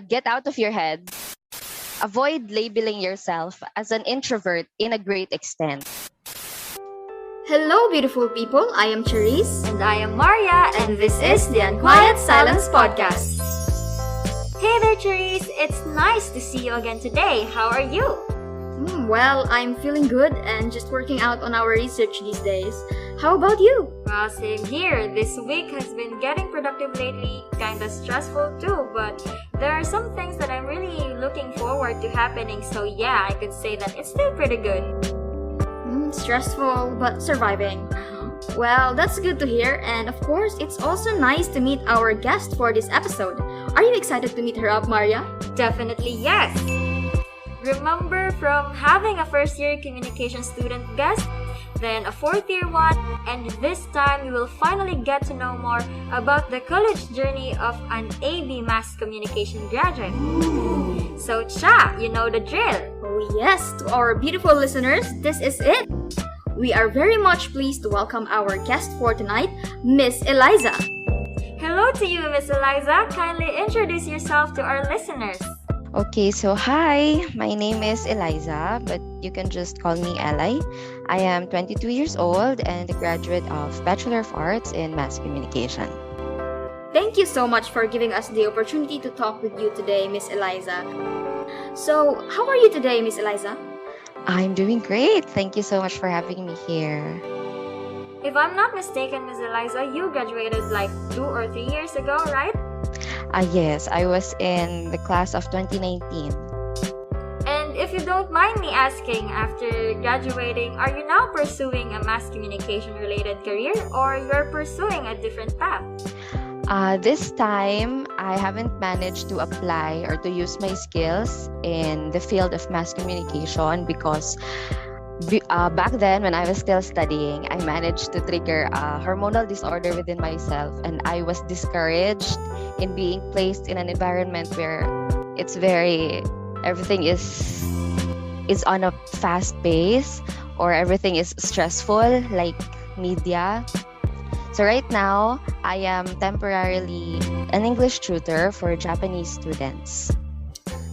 Get out of your head. Avoid labeling yourself as an introvert in a great extent. Hello, beautiful people. I am Charisse. And I am Maria, and this is the Unquiet Silence Podcast. Hey there, Charisse. It's nice to see you again today. How are you? Well, I'm feeling good and just working out on our research these days. How about you? Well, same here. This week has been getting productive lately, kinda stressful too, but there are some things that I'm really looking forward to happening, so yeah, I could say that it's still pretty good. Stressful, but surviving. Well, that's good to hear, and of course, it's also nice to meet our guest for this episode. Are you excited to meet her up, Maria? Definitely yes! Remember from having a first-year communication student guest, then a fourth-year one, and this time we will finally get to know more about the college journey of an AB Mass Communication graduate. So, Cha, you know the drill. Oh yes, to our beautiful listeners, this is it. We are very much pleased to welcome our guest for tonight, Miss Eliza. Hello to you, Miss Eliza. Kindly introduce yourself to our listeners. Okay, so hi, my name is Eliza, but you can just call me Eli. I am 22 years old and a graduate of Bachelor of Arts in Mass Communication. Thank you so much for giving us the opportunity to talk with you today, Miss Eliza. So, how are you today, Miss Eliza? I'm doing great. Thank you so much for having me here. If I'm not mistaken, Miss Eliza, you graduated like 2 or 3 years ago, right? Yes, I was in the class of 2019. And if you don't mind me asking, after graduating, are you now pursuing a mass communication related career or you're pursuing a different path? This time, I haven't managed to apply or to use my skills in the field of mass communication because back then, when I was still studying, I managed to trigger a hormonal disorder within myself, and I was discouraged in being placed in an environment where everything is on a fast pace or everything is stressful, like media. So right now, I am temporarily an English tutor for Japanese students.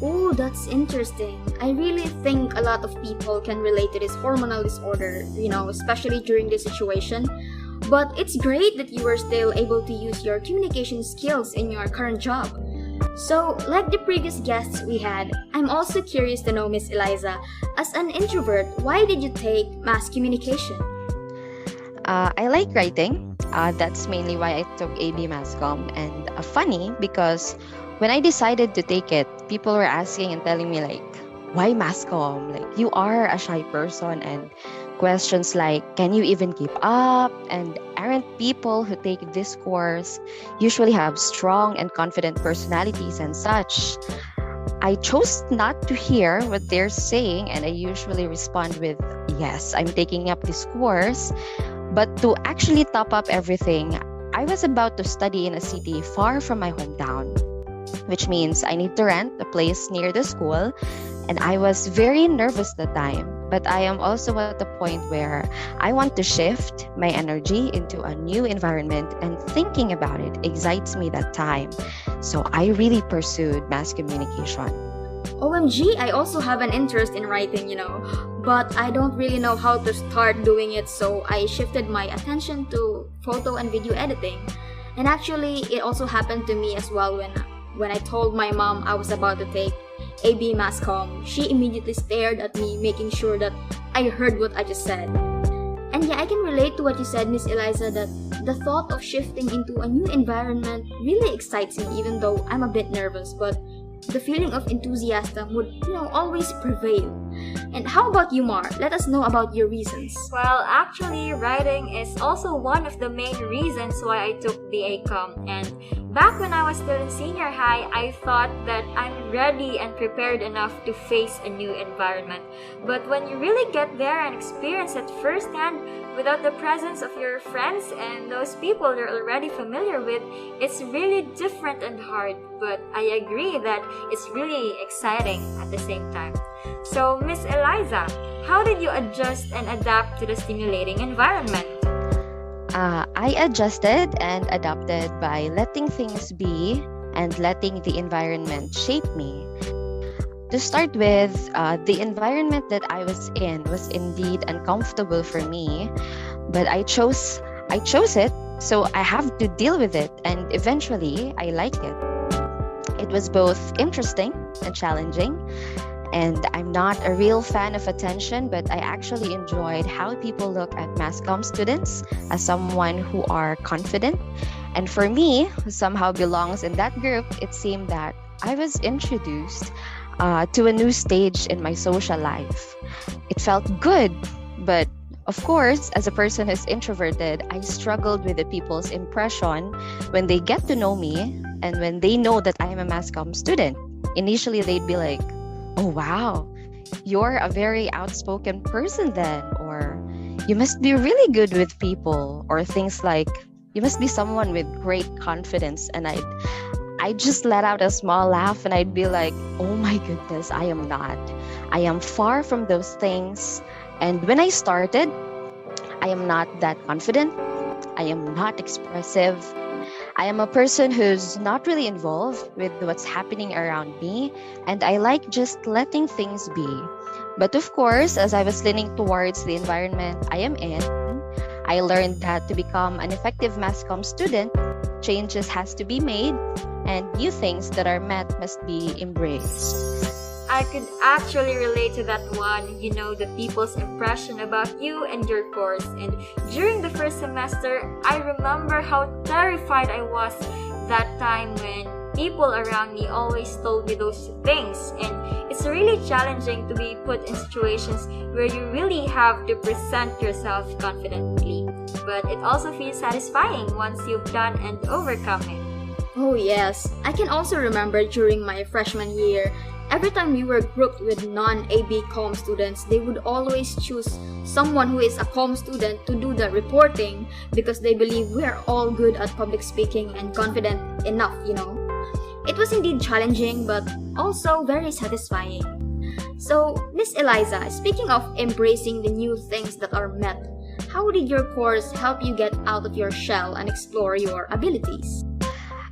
Oh, that's interesting. I really think a lot of people can relate to this hormonal disorder, especially during this situation. But it's great that you were still able to use your communication skills in your current job. So, like the previous guests we had, I'm also curious to know, Miss Eliza, as an introvert, why did you take mass communication? I like writing. That's mainly why I took AB Mass Comm. And funny because when I decided to take it, people were asking and telling me like, why Mass Comm? Like, you are a shy person, and questions like, can you even keep up? And aren't people who take this course usually have strong and confident personalities and such? I chose not to hear what they're saying, and I usually respond with, yes, I'm taking up this course. But to actually top up everything, I was about to study in a city far from my hometown, which means I need to rent a place near the school, and I was very nervous that time. But I am also at the point where I want to shift my energy into a new environment, and thinking about it excites me that time. So I really pursued mass communication. OMG, I also have an interest in writing, but I don't really know how to start doing it, so I shifted my attention to photo and video editing. And actually, it also happened to me as well when I told my mom I was about to take AB Mass Comm. She immediately stared at me, making sure that I heard what I just said. And yeah, I can relate to what you said, Miss Eliza, that the thought of shifting into a new environment really excites me, even though I'm a bit nervous, but the feeling of enthusiasm would, always prevail. And how about you, Mar? Let us know about your reasons. Well, actually, writing is also one of the main reasons why I took BA Comm. And back when I was still in senior high, I thought that I'm ready and prepared enough to face a new environment. But when you really get there and experience it firsthand, without the presence of your friends and those people you're already familiar with, it's really different and hard. But I agree that it's really exciting at the same time. So, Miss Eliza, how did you adjust and adapt to the stimulating environment? I adjusted and adapted by letting things be and letting the environment shape me. To start with, the environment that I was in was indeed uncomfortable for me, but I chose it, so I have to deal with it, and eventually I like it. It was both interesting and challenging, and I'm not a real fan of attention, but I actually enjoyed how people look at mass comm students as someone who are confident. And for me, who somehow belongs in that group, it seemed that I was introduced to a new stage in my social life. It felt good, but of course, as a person who's introverted, I struggled with the people's impression when they get to know me and when they know that I am a mass comm student. Initially, they'd be like, "Oh, wow, you're a very outspoken person then," or "You must be really good with people," or things like, "You must be someone with great confidence." And I just let out a small laugh and I'd be like, "Oh my goodness, I am not. I am far from those things." And when I started, I am not that confident. I am not expressive. I am a person who's not really involved with what's happening around me, and I like just letting things be. But of course, as I was leaning towards the environment I am in, I learned that to become an effective mass comm student, changes has to be made, and new things that are met must be embraced. I could actually relate to that one, the people's impression about you and your course. And during the first semester, I remember how terrified I was that time when people around me always told me those things. And it's really challenging to be put in situations where you really have to present yourself confidently. But it also feels satisfying once you've done and overcome it. Oh yes, I can also remember during my freshman year, every time we were grouped with non-AB comm students, they would always choose someone who is a comm student to do the reporting because they believe we are all good at public speaking and confident enough. It was indeed challenging but also very satisfying. So, Miss Eliza, speaking of embracing the new things that are met, how did your course help you get out of your shell and explore your abilities?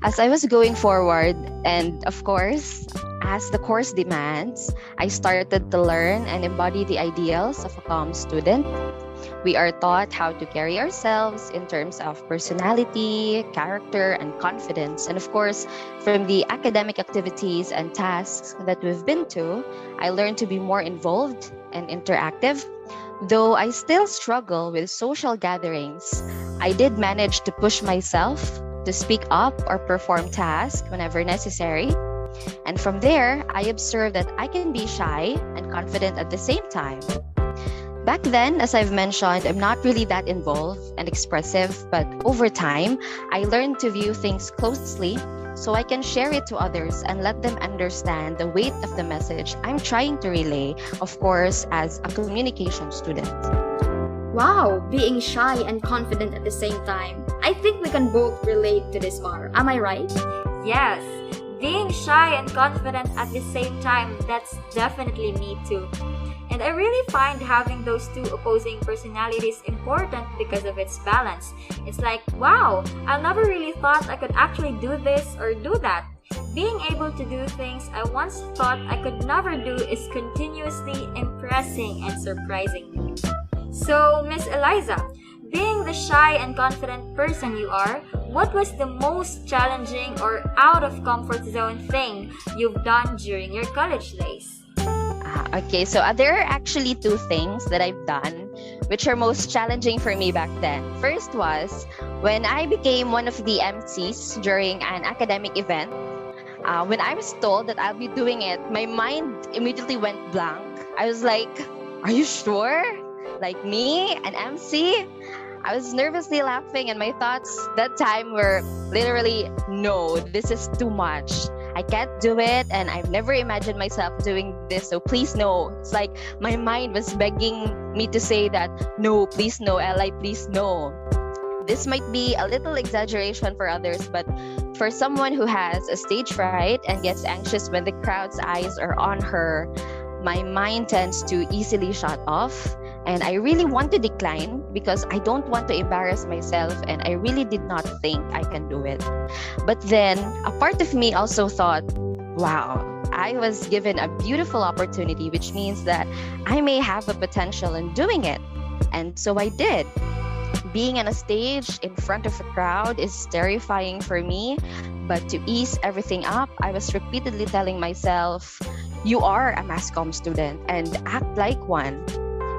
As I was going forward, and of course, as the course demands, I started to learn and embody the ideals of a comm student. We are taught how to carry ourselves in terms of personality, character, and confidence. And of course, from the academic activities and tasks that we've been to, I learned to be more involved and interactive. Though I still struggle with social gatherings, I did manage to push myself to speak up or perform tasks whenever necessary. And from there, I observed that I can be shy and confident at the same time. Back then, as I've mentioned, I'm not really that involved and expressive, but over time, I learned to view things closely so I can share it to others and let them understand the weight of the message I'm trying to relay, of course, as a communication student. Wow, being shy and confident at the same time. I think we can both relate to this part. Am I right? Yes, being shy and confident at the same time, that's definitely me too. And I really find having those two opposing personalities important because of its balance. It's like, wow, I never really thought I could actually do this or do that. Being able to do things I once thought I could never do is continuously impressing and surprising me. So, Miss Eliza, being the shy and confident person you are, what was the most challenging or out of comfort zone thing you've done during your college days? Okay, so there are actually two things that I've done which are most challenging for me back then. First was when I became one of the MCs during an academic event. When I was told that I'll be doing it, my mind immediately went blank. I was like, "Are you sure? Like me, an MC?" I was nervously laughing, and my thoughts that time were literally, "No, this is too much. I can't do it, and I've never imagined myself doing this, so please no." It's like my mind was begging me to say that, "No, please no, Eli, please no." This might be a little exaggeration for others, but for someone who has a stage fright and gets anxious when the crowd's eyes are on her, my mind tends to easily shut off. And I really want to decline because I don't want to embarrass myself, and I really did not think I can do it. But then a part of me also thought, wow, I was given a beautiful opportunity, which means that I may have a potential in doing it. And so I did. Being on a stage in front of a crowd is terrifying for me, but to ease everything up, I was repeatedly telling myself, you are a mass comm student and act like one.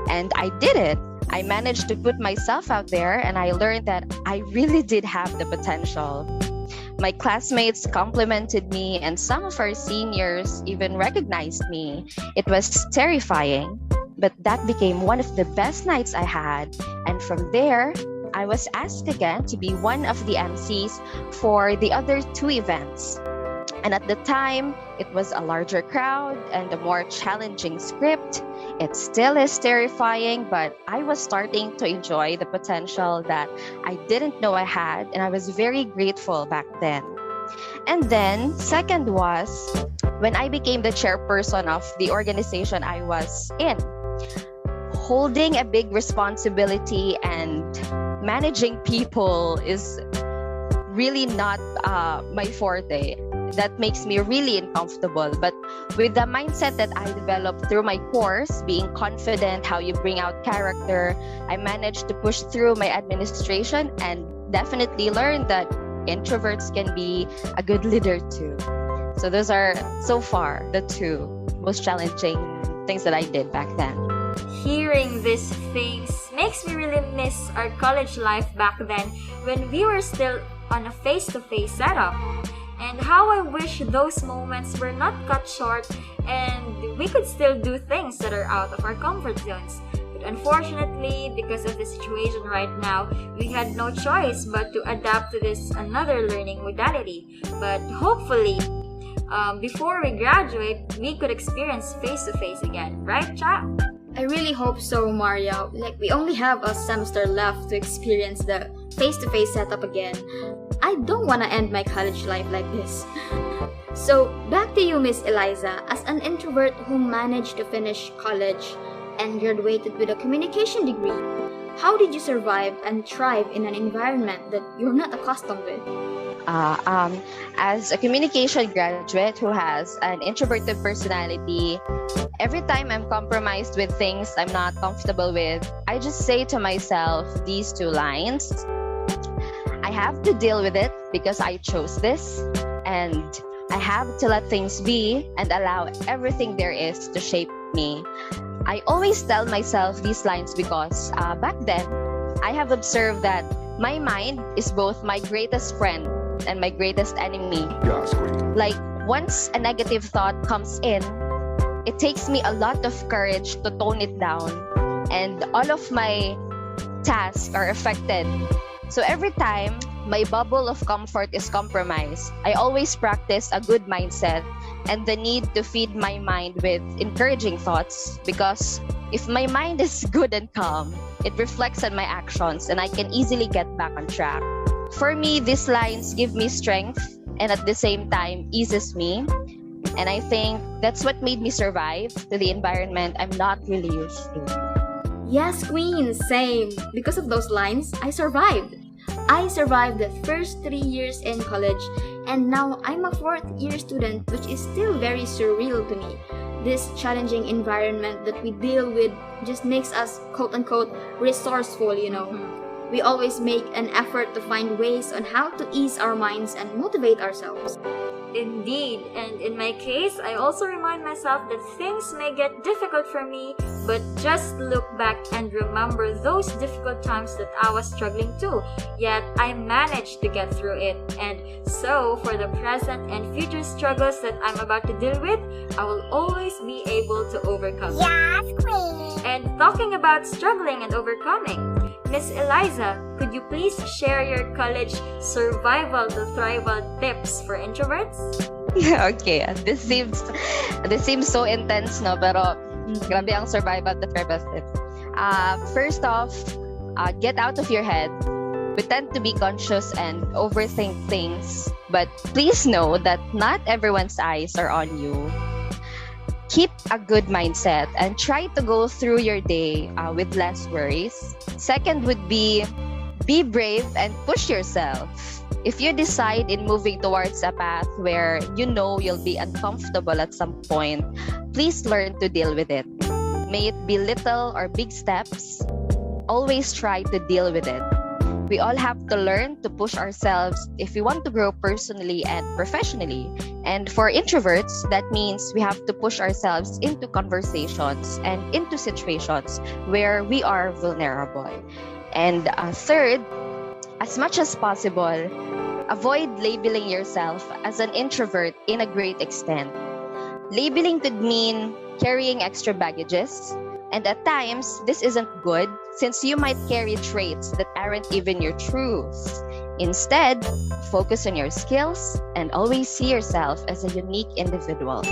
And I did it. I managed to put myself out there, and I learned that I really did have the potential. My classmates complimented me, and some of our seniors even recognized me. It was terrifying, but that became one of the best nights I had. And from there, I was asked again to be one of the MCs for the other two events. And at the time, it was a larger crowd and a more challenging script. It still is terrifying, but I was starting to enjoy the potential that I didn't know I had, and I was very grateful back then. And then, second was when I became the chairperson of the organization I was in. Holding a big responsibility and managing people is really not my forte. That makes me really uncomfortable. But with the mindset that I developed through my course, being confident, how you bring out character, I managed to push through my administration and definitely learned that introverts can be a good leader too. So those are so far the two most challenging things that I did back then. Hearing these things makes me really miss our college life back then when we were still on a face-to-face setup. And how I wish those moments were not cut short and we could still do things that are out of our comfort zones. But unfortunately, because of the situation right now, we had no choice but to adapt to this another learning modality. But hopefully, before we graduate, we could experience face-to-face again. Right, Cha? I really hope so, Maria. Like, we only have a semester left to experience the face-to-face setup again. I don't want to end my college life like this. So, back to you, Miss Eliza. As an introvert who managed to finish college and graduated with a communication degree, how did you survive and thrive in an environment that you're not accustomed with? As a communication graduate who has an introverted personality, every time I'm compromised with things I'm not comfortable with, I just say to myself these two lines. I have to deal with it because I chose this, and I have to let things be and allow everything there is to shape me. I always tell myself these lines because back then, I have observed that my mind is both my greatest friend and my greatest enemy. Like, once a negative thought comes in, it takes me a lot of courage to tone it down, and all of my tasks are affected. So every time my bubble of comfort is compromised, I always practice a good mindset and the need to feed my mind with encouraging thoughts, because if my mind is good and calm, it reflects on my actions and I can easily get back on track. For me, these lines give me strength and at the same time eases me. And I think that's what made me survive to the environment I'm not really used to. Yes, Queen, same. Because of those lines, I survived. I survived the first 3 years in college, and now I'm a 4th year student, which is still very surreal to me. This challenging environment that we deal with just makes us quote-unquote resourceful, you know. We always make an effort to find ways on how to ease our minds and motivate ourselves. Indeed, and in my case, I also remind myself that things may get difficult for me, but just look back and remember those difficult times that I was struggling too, yet I managed to get through it. And so, for the present and future struggles that I'm about to deal with, I will always be able to overcome. Yes, Queen! And talking about struggling and overcoming, Miss Eliza, could you please share your college survival to thrival tips for introverts? Okay, this seems so intense, no? Pero grabe ang survival to thrival tips. First off, get out of your head. Pretend to be conscious and overthink things, but please know that not everyone's eyes are on you. keep a good mindset and try to go through your day with less worries. Second would be brave and push yourself. If you decide in moving towards a path where you know you'll be uncomfortable at some point, please learn to deal with it. May it be little or big steps, always try to deal with it. We all have to learn to push ourselves if we want to grow personally and professionally. And for introverts, that means we have to push ourselves into conversations and into situations where we are vulnerable. And third, as much as possible, avoid labeling yourself as an introvert in a great extent. Labeling could mean carrying extra baggages, and at times, this isn't good since you might carry traits that aren't even your truths. Instead, focus on your skills and always see yourself as a unique individual.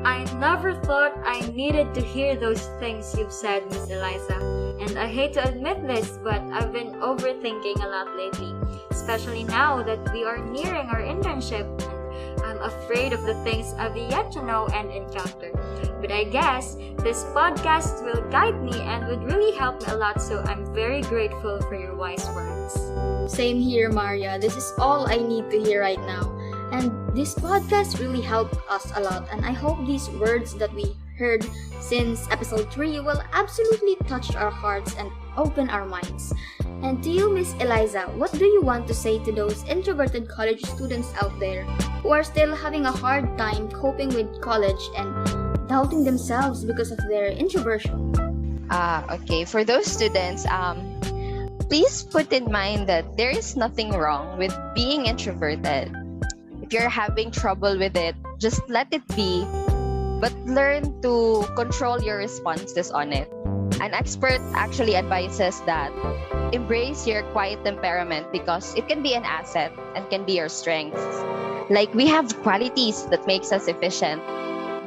I never thought I needed to hear those things you've said, Miss Eliza. And I hate to admit this, but I've been overthinking a lot lately, especially now that we are nearing our internship and I'm afraid of the things I've yet to know and encounter. But I guess this podcast will guide me and would really help me a lot, so I'm very grateful for your wise words. Same here, Maria. This is all I need to hear right now. And this podcast really helped us a lot, and I hope these words that we heard since episode 3 will absolutely touch our hearts and open our minds. And to you, Miss Eliza, what do you want to say to those introverted college students out there who are still having a hard time coping with college and doubting themselves because of their introversion? Okay, for those students, please put in mind that there is nothing wrong with being introverted. If you're having trouble with it, just let it be, but learn to control your responses on it. An expert actually advises that embrace your quiet temperament because it can be an asset and can be your strength. Like, we have qualities that makes us efficient.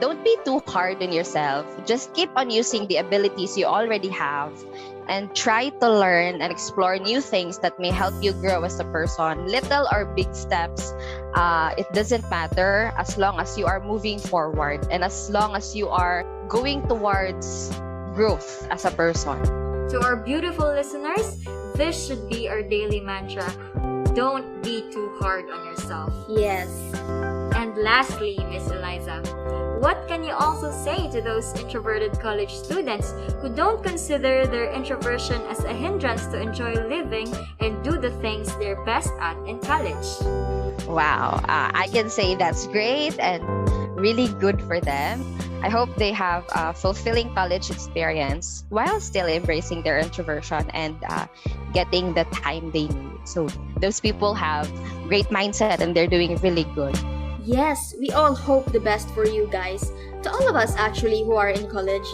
Don't be too hard on yourself. Just keep on using the abilities you already have and try to learn and explore new things that may help you grow as a person. Little or big steps, it doesn't matter as long as you are moving forward and as long as you are going towards growth as a person. To our beautiful listeners, this should be our daily mantra. Don't be too hard on yourself. Yes. And lastly, Miss Eliza, what can you also say to those introverted college students who don't consider their introversion as a hindrance to enjoy living and do the things they're best at in college? Wow, I can say that's great and really good for them. I hope they have a fulfilling college experience while still embracing their introversion and getting the time they need. So those people have great mindset and they're doing really good. Yes, we all hope the best for you guys. To all of us actually who are in college.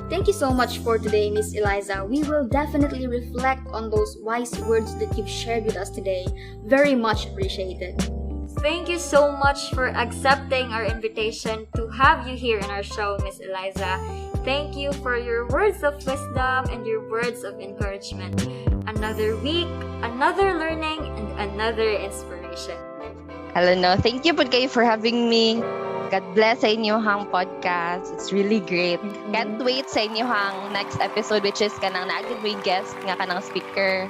Thank you so much for today, Miss Eliza. We will definitely reflect on those wise words that you've shared with us today. Very much appreciated. Thank you so much for accepting our invitation to have you here in our show, Miss Eliza. Thank you for your words of wisdom and your words of encouragement. Another week, another learning, and another inspiration. Hello, thank you po kayo for having me. God bless sa inyong podcast. It's really great. Can't wait sa inyong next episode, which is kanang naagid mo yung guest nga kanang speaker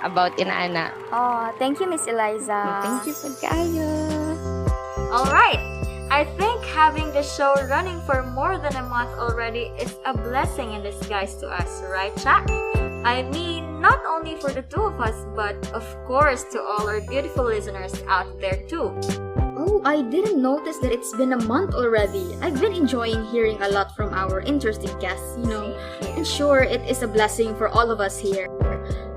about inaana. Oh, thank you, Miss Eliza. Thank you po kayo. Alright, I think having the show running for more than a month already is a blessing in disguise to us, right, Chat? I mean, not only for the two of us, but of course to all our beautiful listeners out there too. Oh, I didn't notice that it's been a month already. I've been enjoying hearing a lot from our interesting guests, and sure, it is a blessing for all of us here.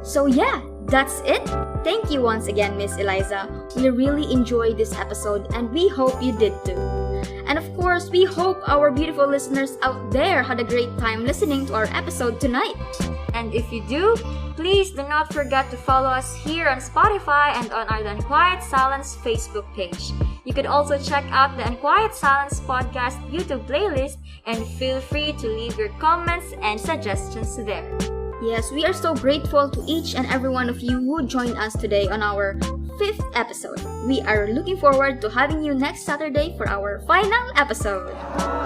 So yeah, that's it. Thank you once again, Miss Eliza. We really enjoyed this episode and we hope you did too. And of course, we hope our beautiful listeners out there had a great time listening to our episode tonight. And if you do, please do not forget to follow us here on Spotify and on our The Unquiet Silence Facebook page. You could also check out the Unquiet Silence podcast YouTube playlist and feel free to leave your comments and suggestions there. Yes, we are so grateful to each and every one of you who joined us today on our 5th episode. We are looking forward to having you next Saturday for our final episode.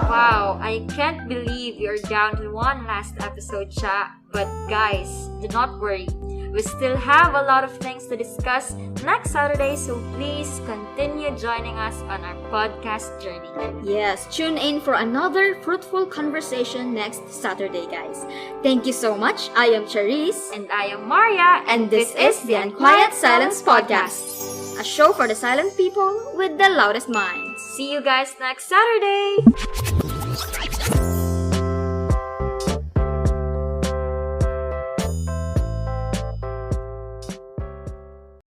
Wow, I can't believe you're down to one last episode, Cha. But guys, do not worry. We still have a lot of things to discuss next Saturday, so please continue joining us on our podcast journey. Yes, tune in for another fruitful conversation next Saturday, guys. Thank you so much. I am Charisse. And I am Maria, And this is the Unquiet Silence Podcast, a show for the silent people with the loudest minds. See you guys next Saturday!